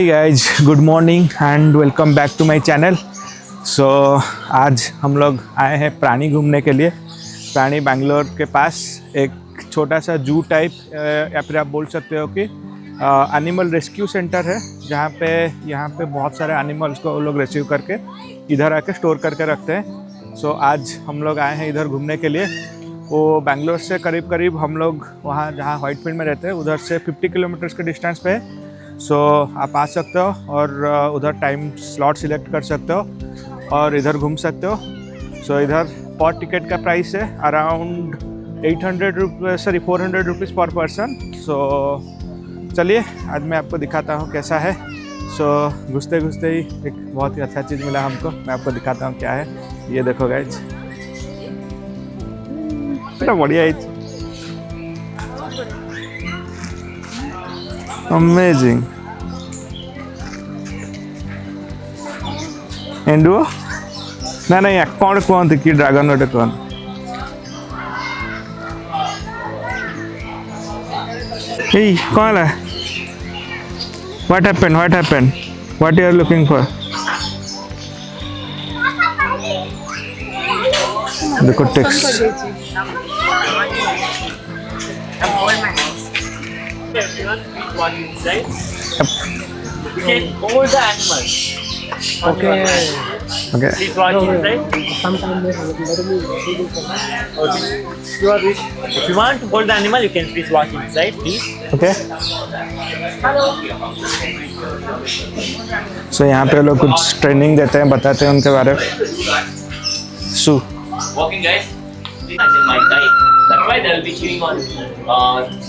Guys, good morning and welcome back to my channel. So आज हम लोग आए हैं प्राणी घूमने के लिए। प्राणी बेंगलोर के पास एक छोटा सा जू टाइप या फिर आप बोल सकते हो कि एनिमल रेस्क्यू सेंटर है, जहाँ पे बहुत सारे एनिमल्स को वो लोग रिसीव करके इधर आके स्टोर करके रखते हैं। सो आज हम लोग आए हैं इधर घूमने के लिए। वो बेंगलोर से करीब हम लोग वहाँ जहाँ व्हाइटफील्ड में रहते हैं उधर से 50 किलोमीटर्स के डिस्टेंस पे है। सो आप आ सकते हो और उधर टाइम स्लॉट सिलेक्ट कर सकते हो और इधर घूम सकते हो। सो इधर पर टिकट का प्राइस है अराउंड 400 रुपीज़ पर पर्सन। सो चलिए आज मैं आपको दिखाता हूँ कैसा है। सो घुसते ही एक बहुत ही अच्छा चीज़ मिला हमको, मैं आपको दिखाता हूँ क्या है। ये देखो गाइज, बड़ा बढ़िया है, अमेजिंग। एंडुओ ना नहीं कौन कहते कि ड्रैगन गोटे कौन कौन है? What happened what you are looking for? देखो text. One inside. You can hold the animal. Okay. Please watch inside. Okay. If you want to hold the animal, you can please watch inside, please. Okay. So यहाँ पे लोग कुछ training देते हैं, बताते हैं उनके बारे में। सु Walking guys. They might die. That's why they'll be chewing on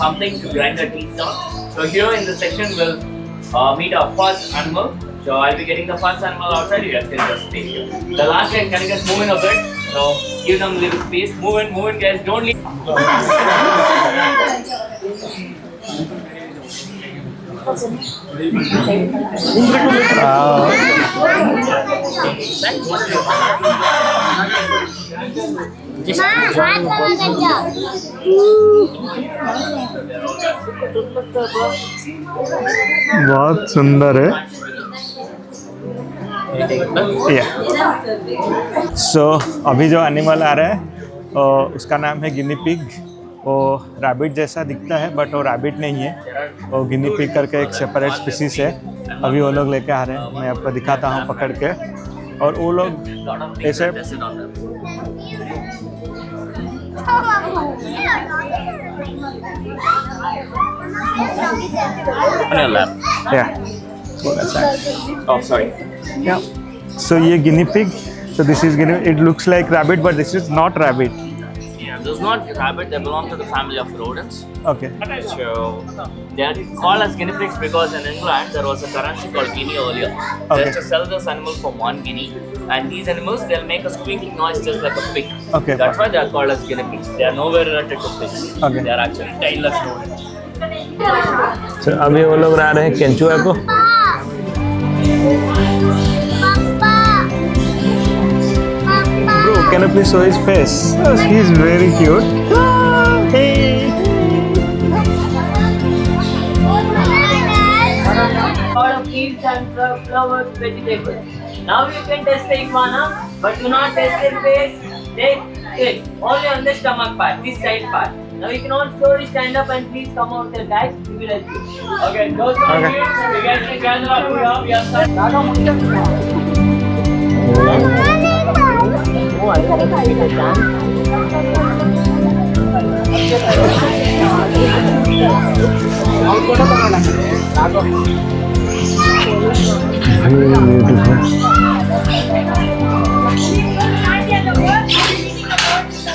something to grind the teeth down. So here in this section we'll meet our first animal. So I'll be getting the first animal outside. You guys can just stay here. The last guy can just move in a bit. So give them a little space. Move in guys. Don't leave. बहुत सुंदर है। सो अभी जो animal आ रहा है उसका नाम है गिनी पिग। वो रैबिट जैसा दिखता है बट वो रैबिट नहीं है, वो गिनी पिग करके एक सेपरेट स्पीसीज है। अभी वो लोग लेके आ रहे हैं, मैं आपको दिखाता हूँ पकड़ के। और वो लोग ऐसे Oh, sorry. Yeah. So ये guinea pig. So this is guinea. It looks like rabbit, but this is not rabbit. Yeah, this is not rabbit. They belong to the family of rodents. Okay. So they are called as guinea pigs because in England there was a currency called guinea earlier. They Okay. used to sell this animal for 1 guinea, and these animals they'll make a squeaking noise just like a pig. Okay. That's why they are called as guinea pigs. They are nowhere related to pigs. Okay. They are actually tailless rodents. So अभी वो लोग आ रहे हैं केंचुआ को। Bro, can you please show his face? Oh, he's very cute. Hey. Lot of seeds and flowers, vegetables. Now you can test the iguana, but do not test their face. Take it only on the stomach part, this side part. Now you cannot slowly stand up and please come out there, guys. We will help you. Okay, those who are here, you guys can gather up here. We are starting.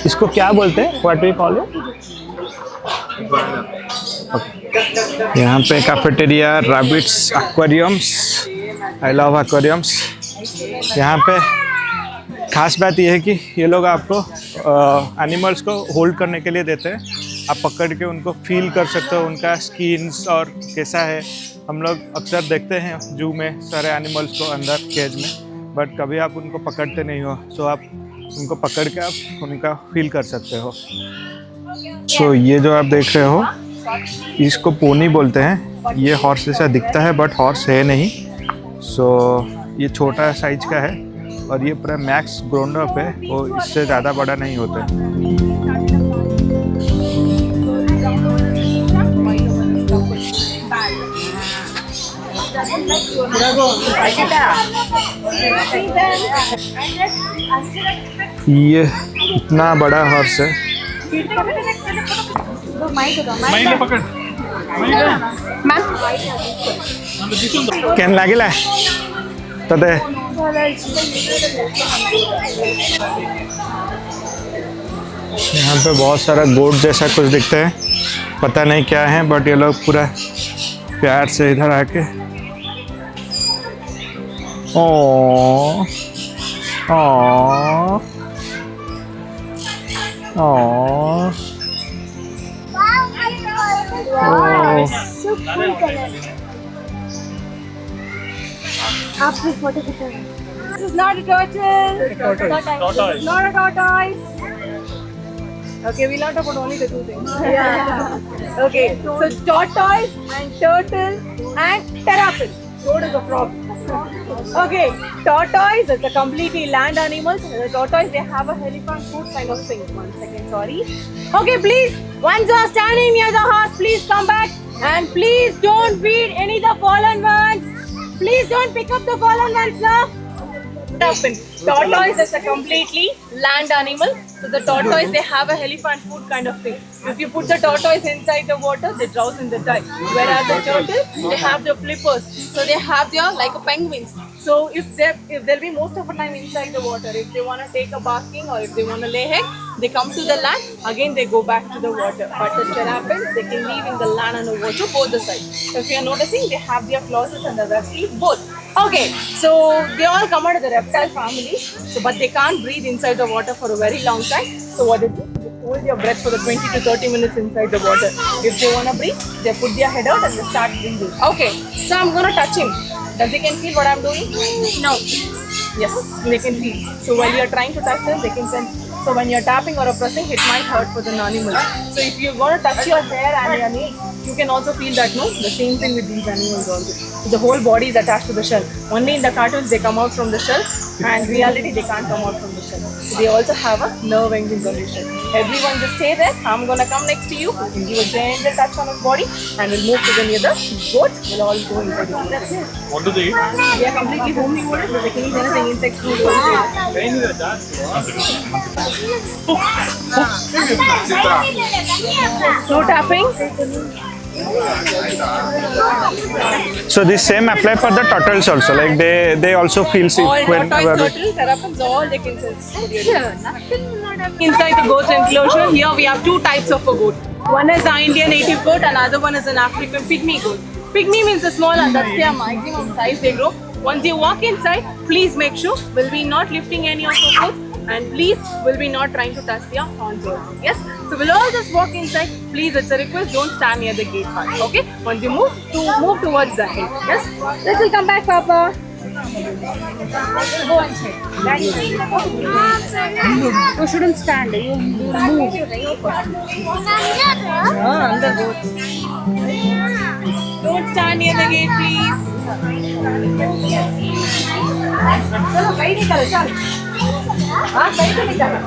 इसको क्या बोलते हैं? What do you call it? यहाँ पे cafeteria, rabbits, aquariums. I love aquariums. यहाँ पे खास बात यह है कि ये लोग आपको एनिमल्स को होल्ड करने के लिए देते हैं। आप पकड़ के उनको फील कर सकते हो, उनका स्किन्स और कैसा है। हम लोग अक्सर देखते हैं जू में सारे एनिमल्स को अंदर केज में, बट कभी आप उनको पकड़ते नहीं हो। सो आप उनको पकड़ के आप उनका फील कर सकते हो। सो ये जो आप देख रहे हो इसको पोनी बोलते हैं। ये हॉर्स जैसा दिखता है बट हॉर्स है नहीं। सो ये छोटा साइज का है और ये पूरा मैक्स ग्रोन अप है, वो इससे ज़्यादा बड़ा नहीं होता है। ये इतना बड़ा हॉर्स है। केन लागिला तते यहाँ पे बहुत सारा गोट जैसा कुछ दिखता है, पता नहीं क्या है, बट ये लोग पूरा प्यार से इधर आके ओ ओ ओ So cool color. आपकी फोटो खिंचा रहे हैं। This is not a turtle. This is not a tortoise. Okay, we learned about only the two things. Yeah. Okay, so tortoise and turtle and terrapin. Toad is a frog. Okay, tortoise is a completely land animals. The tortoise, they have a elephant food kind of thing. 1 second, sorry. Okay, please, once you are standing near the horse, please come back and please don't feed any of the fallen ones. Please don't pick up the fallen ones, sir. Tortoise is a completely land animal. So the tortoise, they have a elephant food kind of thing. If you put the tortoise inside the water, they drowse in the tide. Whereas the turtle, they have the flippers. So they have their like a penguins. So if they'll be most of the time inside the water, if they want to take a basking or if they want to lay egg, they come to the land. Again, they go back to the water. But the terrapins, they can live in the land and the water both the sides. So if you are noticing, they have their claws and the reptiles both. Okay, so they all come out of the reptile family. So but they can't breathe inside the water for a very long time. So what they do? They hold their breath for the 20 to 30 minutes inside the water. If they want to breathe, they put their head out and they start breathing. Okay, so I'm gonna touch him. Does he can feel what I'm doing? No. Yes, they can feel. So while you're trying to touch them, they can sense. So when you're tapping or pressing, it might hurt for the animal. So if you're gonna touch your hair and your nails, you can also feel that, no? The same thing with these animals also. So the whole body is attached to the shell. Only in the cartoons they come out from the shell, and in reality they can't come out from the shell. So they also have a nerve endings on the shell. Everyone just stay there. I'm gonna come next to you. We'll give a gentle touch on his body, and we'll move to the near the goat. We'll all go inside the goat. That's it. What do they eat? They are completely homely, so they can eat anything, insects, food, no tapping. So this same apply for the turtles also. Like they also feel All sick when tortoise, turtle, terrapins, all they can sense. Inside the goat enclosure, here we have two types of a goat. One is an Indian native goat, and other one is an African pygmy goat. Pygmy means the small, and that's their maximum size they grow. Once you walk inside, please make sure we'll be not lifting any of the goats, and please we'll be not trying to touch their horns also. Yes, so we'll all just walk inside. Please, it's a request, don't stand near the gate part. Okay, once you move towards the hill. Yes, let's come back, Papa. Go inside. You shouldn't stand. You move. Under goat. Don't stand near the gate, please. चलो कहीं नहीं चलो चल हाँ कहीं तो नहीं चलो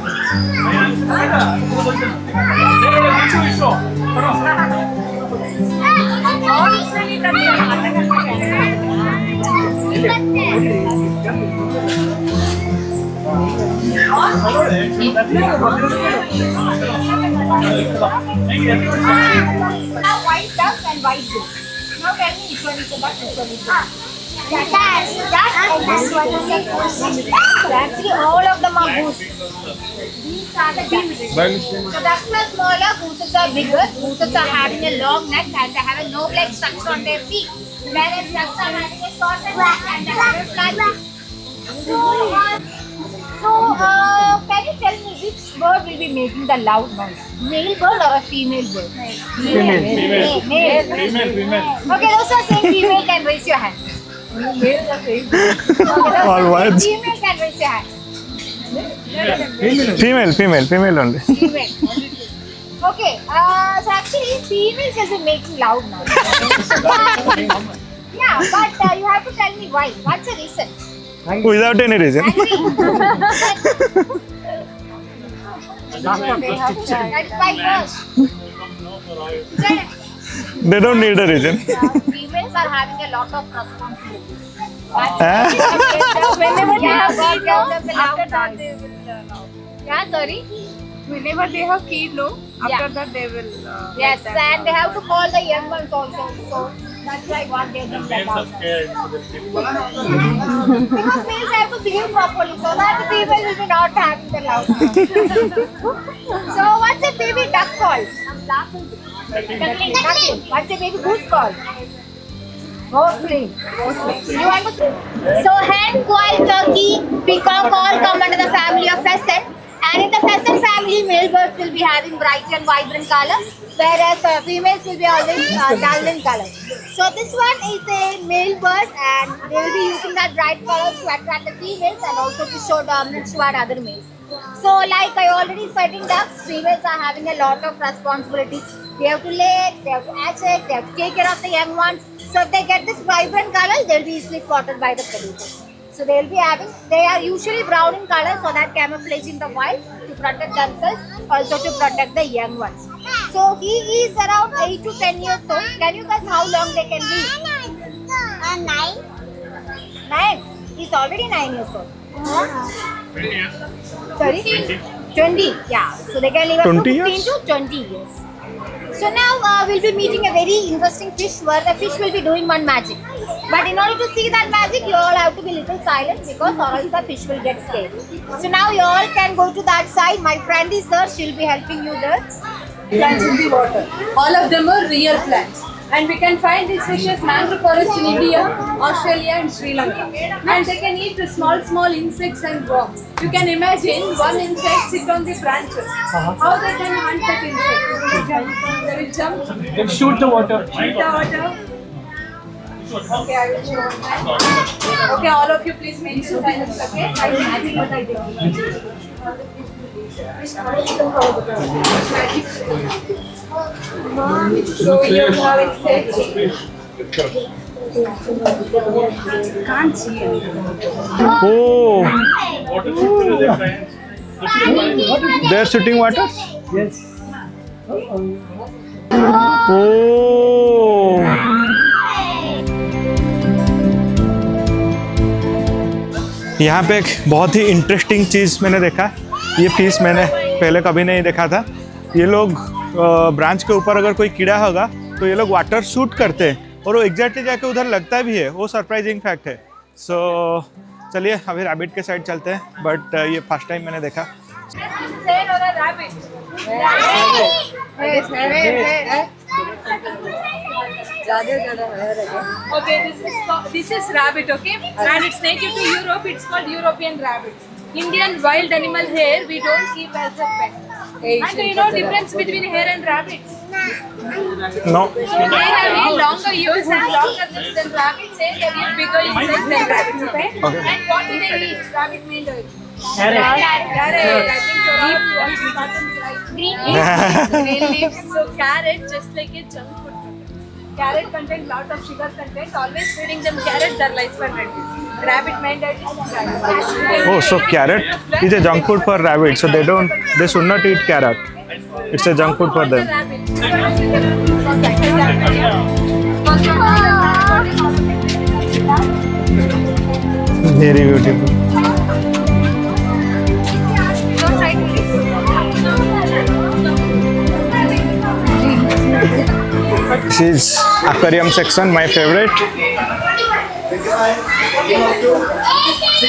white duck and white goat. Now tell me which one is the duck, which one is the goat? That is duck and this one is a goose. So actually all of them are goose. These are the ducks. So ducks are smaller, gooses are bigger. Gooses are having a long neck and they have a no leg structure on their feet. Whereas ducks are having a shorter neck and they have a flat beak. So, can you tell me which bird will be making the loud noise? Male bird or a female bird? Male. Okay, those who are saying female can raise your hand. all words. Female can raise your hand. Female only. Female. Okay, so actually females has been making loud now. Yeah, but you have to tell me why. What's the reason? Without any reason. That is why girls. They don't need a reason. Females are having a lot of responsibilities. Whenever they have God kid, gives them the after loud that noise. they will. Yeah, sorry. Whenever they have kid, no. Yeah. After that they will. Yes, and they have to call the young ones also. So that's why what they do that loud noise. Because males have to behave properly, so that the female will be not having the loud noise. So what's a baby duck called? Duckling. What's a baby goose called? Gosling. You want to? So hen, quail, turkey, peacock all come under the family of pheasant. And in the pheasant family, male birds will be having bright and vibrant color, whereas females will be always dull in color. So this one is a male bird, and they will be using that bright colors to attract the females and also to show dominance toward other males. So like I already said in ducks, females are having a lot of responsibilities. They have to lay eggs, they have to hatch eggs, they have to take care of the young ones. So if they get this vibrant color, they'll be easily spotted by the predators. So they are usually brown in color, so that camouflage in the wild to protect themselves, also to protect the young ones. So he is around 8 to 10 years old. Can you guess how long they can live? 9. 9? He's already 9 years old. Sorry? 20. Yeah. So they can live up to 20 15 years? to 20 years. So now we'll be meeting a very interesting fish where the fish will be doing one magic. But in order to see that magic, you all have to be little silent because or else the fish will get scared. So now you all can go to that side. My friend is there. She'll be helping you there. Plants in the water. All of them are real plants. And we can find these fishes mangrove forest in India, Australia and Sri Lanka. And they can eat the small insects and worms. You can imagine one insect sit on the branches. How they can hunt that insect? They will jump. Then shoot the water. Shoot the water. Okay, I will show that. Okay, all of you please make silence, okay? I will magic what I did. So you have it set. Can't see it. Oh, they're shooting water? Yes. Oh. यहाँ पे एक बहुत ही interesting चीज़ मैंने देखा। ये fish मैंने पहले कभी नहीं देखा था। ये लोग ब्रांच के ऊपर अगर कोई कीड़ा होगा तो ये लोग वाटर शूट करते हैं और वो एग्जैक्टली जाके उधर लगता भी है। वो सरप्राइजिंग फैक्ट है। सो चलिए अभी रैबिट के साइड चलते हैं, बट ये फर्स्ट टाइम मैंने देखा। Okay, this is rabbit, okay? And it's native to Europe. It's called European rabbit. Indian wild animal hair we don't keep as a pet. And do you know difference between hare and rabbits? No. They have longer ears and longer lips than rabbits. They have bigger insects than rabbits, okay? And what do they eat? Rabbit mean to eat. Carrot. I think you're all watching buttons, right? Green leaves. So carrot, just like a junk food. Carrot contain lot of sugar content. Always feeding them carrot, their lifespan reduces. Rabbit minded. Oh, so carrot is a junk food for rabbit. So they should not eat carrot. It's a junk food for them. Very beautiful. This is aquarium section, my favorite.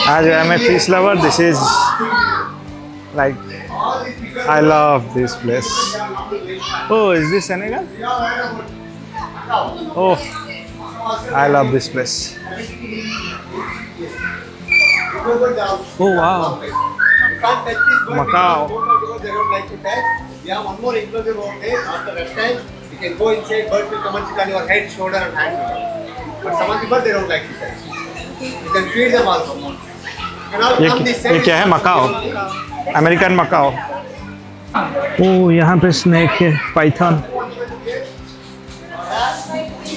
As I am a fish lover, this is like, I love this place. Oh, is this Senegal? Oh, I love this place. Oh wow, Macau. They don't like to touch. We have one more enclosure over there. After reptile, you can go inside. Birds will come and sit on your head, shoulder, and hand. But some of the birds they don't like to touch. You can feed them also. You can all come this side. ये क्या है? Macau, American Macau. ओ यहाँ पे snake है, Python.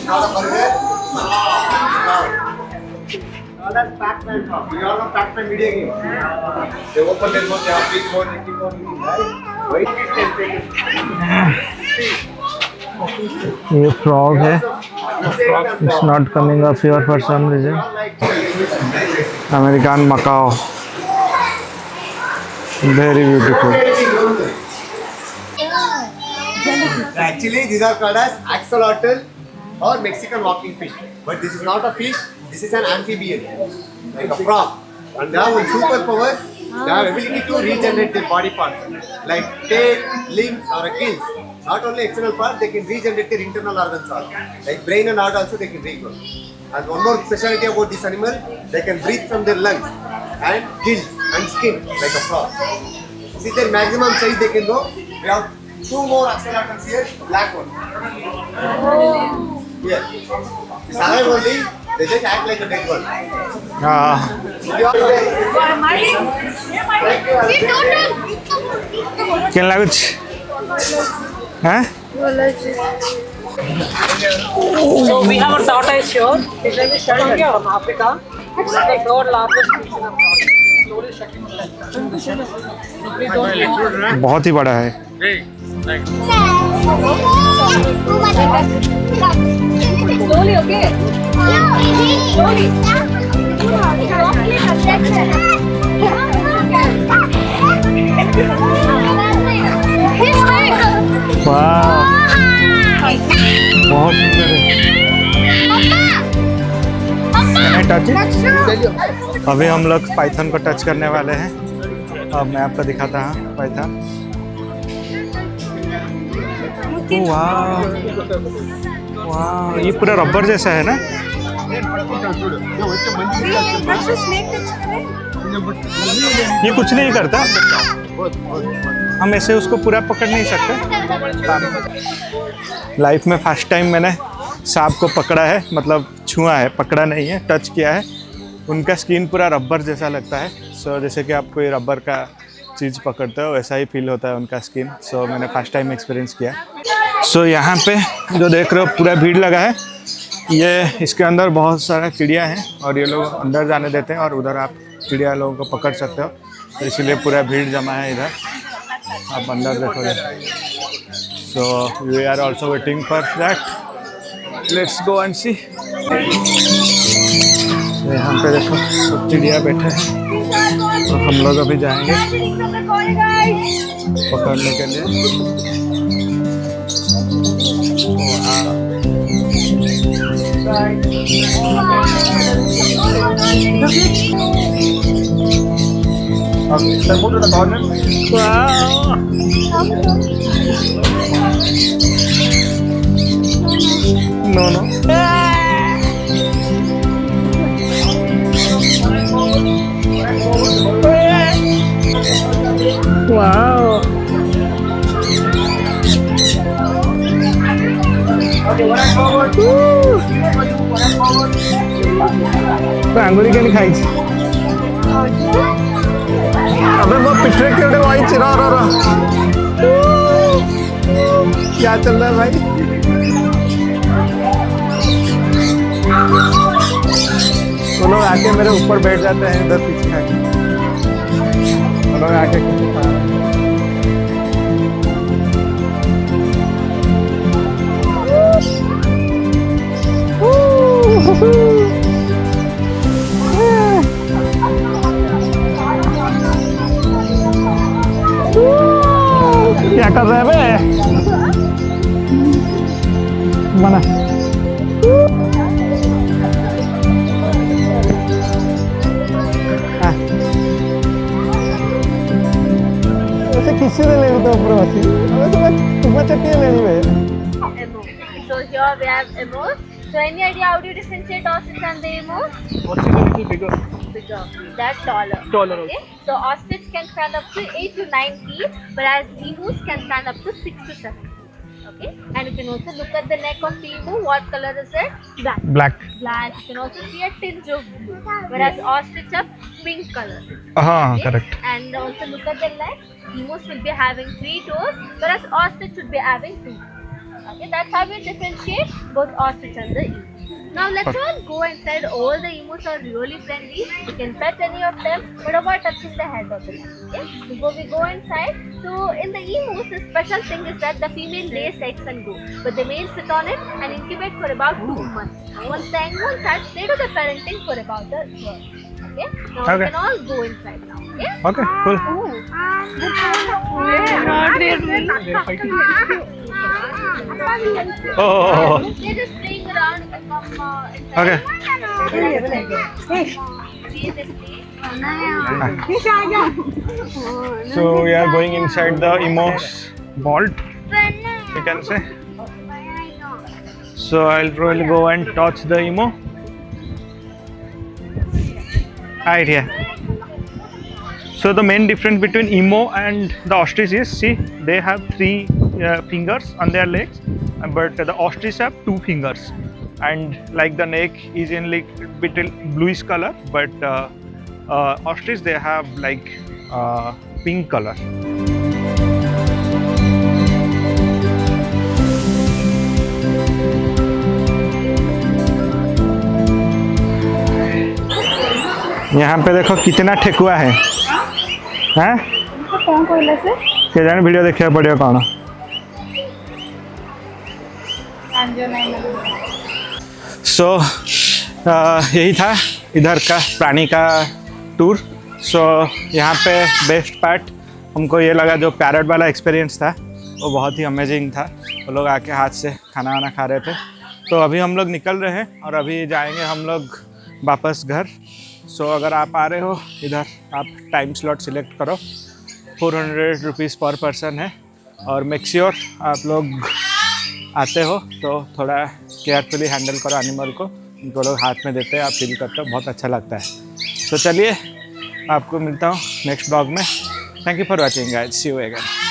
Now the burger. Now that's Pac-Man. You all know Pac-Man video game. They open their mouth, they have big mouth, they keep on eating, right? Wait, ये frog है, it's not coming up here for some reason. American macaw, very beautiful. Actually, these are called as axolotl or Mexican walking fish. But this is not a fish, this is an amphibian, like a frog. And they have one superpower, they have ability to regenerate their body parts, like tail, limbs or gills. Not only external parts, they can regenerate their internal organs also. Like brain and heart also they can regrow. And one more specialty about this animal, they can breathe from their lungs and gills and skin like a frog. See their maximum size they can go. We have two more axolotls here, black one. Here. This alive only, they just act like a dead one. केन लागुच हाँ So we have a tortoise here. It's really shutting from Africa. It's the third largest species of tortoise. Slowly shutting down. बहुत ही बड़ा है। Slowly, okay? Slowly. वाह, बहुत सुंदर है। Can I touch it? अभी हम लोग पाइथन को टच करने वाले हैं। अब मैं आपको दिखाता हूँ पाइथन। वाह वाह, ये पूरा रबर जैसा है ना? ये कुछ नहीं करता, हम ऐसे उसको पूरा पकड़ नहीं सकते। लाइफ में फर्स्ट टाइम मैंने सांप को पकड़ा है, मतलब छुआ है, पकड़ा नहीं है, टच किया है। उनका स्किन पूरा रबर जैसा लगता है। सो जैसे कि आप कोई रबर का चीज़ पकड़ते हो वैसा ही फील होता है उनका स्किन। सो मैंने फर्स्ट टाइम एक्सपीरियंस किया। सो यहाँ पे जो देख रहे हो पूरा भीड़ लगा है, ये इसके अंदर बहुत सारा चिड़िया हैं और ये लोग अंदर जाने देते हैं और उधर आप चिड़िया लोगों को पकड़ सकते हो। तो इसीलिए पूरा भीड़ जमा है इधर, आप अंदर देखोगे। So we are also waiting for that, let's go and see. यहाँ पे देखो सब चिड़िया बैठे हैं और हम लोग अभी जाएंगे पकड़ने के लिए। Okay, let's move to the corner. Wow. No. Wow. Okay, one forward. One forward. तो आंगुरी के नहीं खाई। अबे वो पिछले के उधर वही चिरा रहा। क्या चल रहा है भाई? वो लोग आके मेरे ऊपर बैठ जाते हैं इधर पीछे आके। वो लोग आके क्या कर रहे हैं बे? बना वैसे किसी ने ले ली तो ऊपर वैसे तुम्हें चट्टी ले ली बे। So here we have emos. So any idea how do you differentiate ostrich and the emo? Ostrich is a little bigger. That's taller. Taller Okay. So ostrich can stand up to 8 to 9 feet, whereas emus can stand up to 6 to 7. Okay, and you can also look at the neck of the emu. What color is it? Black. Black. Black. You can also see a tinge of blue. Whereas ostrich have pink color. हाँ, Okay? correct. And also look at the leg. Emus will be having 3 toes, whereas ostrich should be having 2. Okay, that's how we differentiate both ostrich and the emu. Now let's all go inside. All the emus are really friendly. You can pet any of them, but avoid touching the head of them. Okay? Before we go inside, so in the emus, the special thing is that the female lays eggs and go, but the male sit on it and incubate for about 2 months. Once the young ones hatch, they do the parenting for about a year. Okay? Now we Okay. can all go inside now. Okay? Okay, cool. Not really. Oh, They're just playing around. You can come inside. okay. See this place? So we are going inside the emo's vault, you can say. So I'll really go and touch the emo. Right here. So the main difference between emo and the ostrich is, see, they have 3 fingers on their legs, but the ostrich have 2 fingers, and like the neck is in like bit bluish color, but ostrich they have like pink color. यहाँ पे देखो कितना ठेकुआ है, हैं? के जाने video देखिए पड़ियो कौन। सो यही था इधर का प्राणी का टूर। सो यहाँ पे बेस्ट पार्ट हमको ये लगा, जो पैरट वाला एक्सपीरियंस था वो बहुत ही अमेजिंग था। वो लोग आके हाथ से खाना वाना खा रहे थे। तो अभी हम लोग निकल रहे हैं और अभी जाएंगे हम लोग वापस घर। सो अगर आप आ रहे हो इधर, आप टाइम स्लॉट सिलेक्ट करो। 400 रुपीज़ पर पर्सन है, और मेक श्योर आप लोग आते हो तो थोड़ा केयरफुली हैंडल करो एनिमल को। उनको लोग हाथ में देते हैं, आप फील करते हो, बहुत अच्छा लगता है। तो चलिए आपको मिलता हूँ नेक्स्ट ब्लॉग में। Thank you for watching guys, see you again.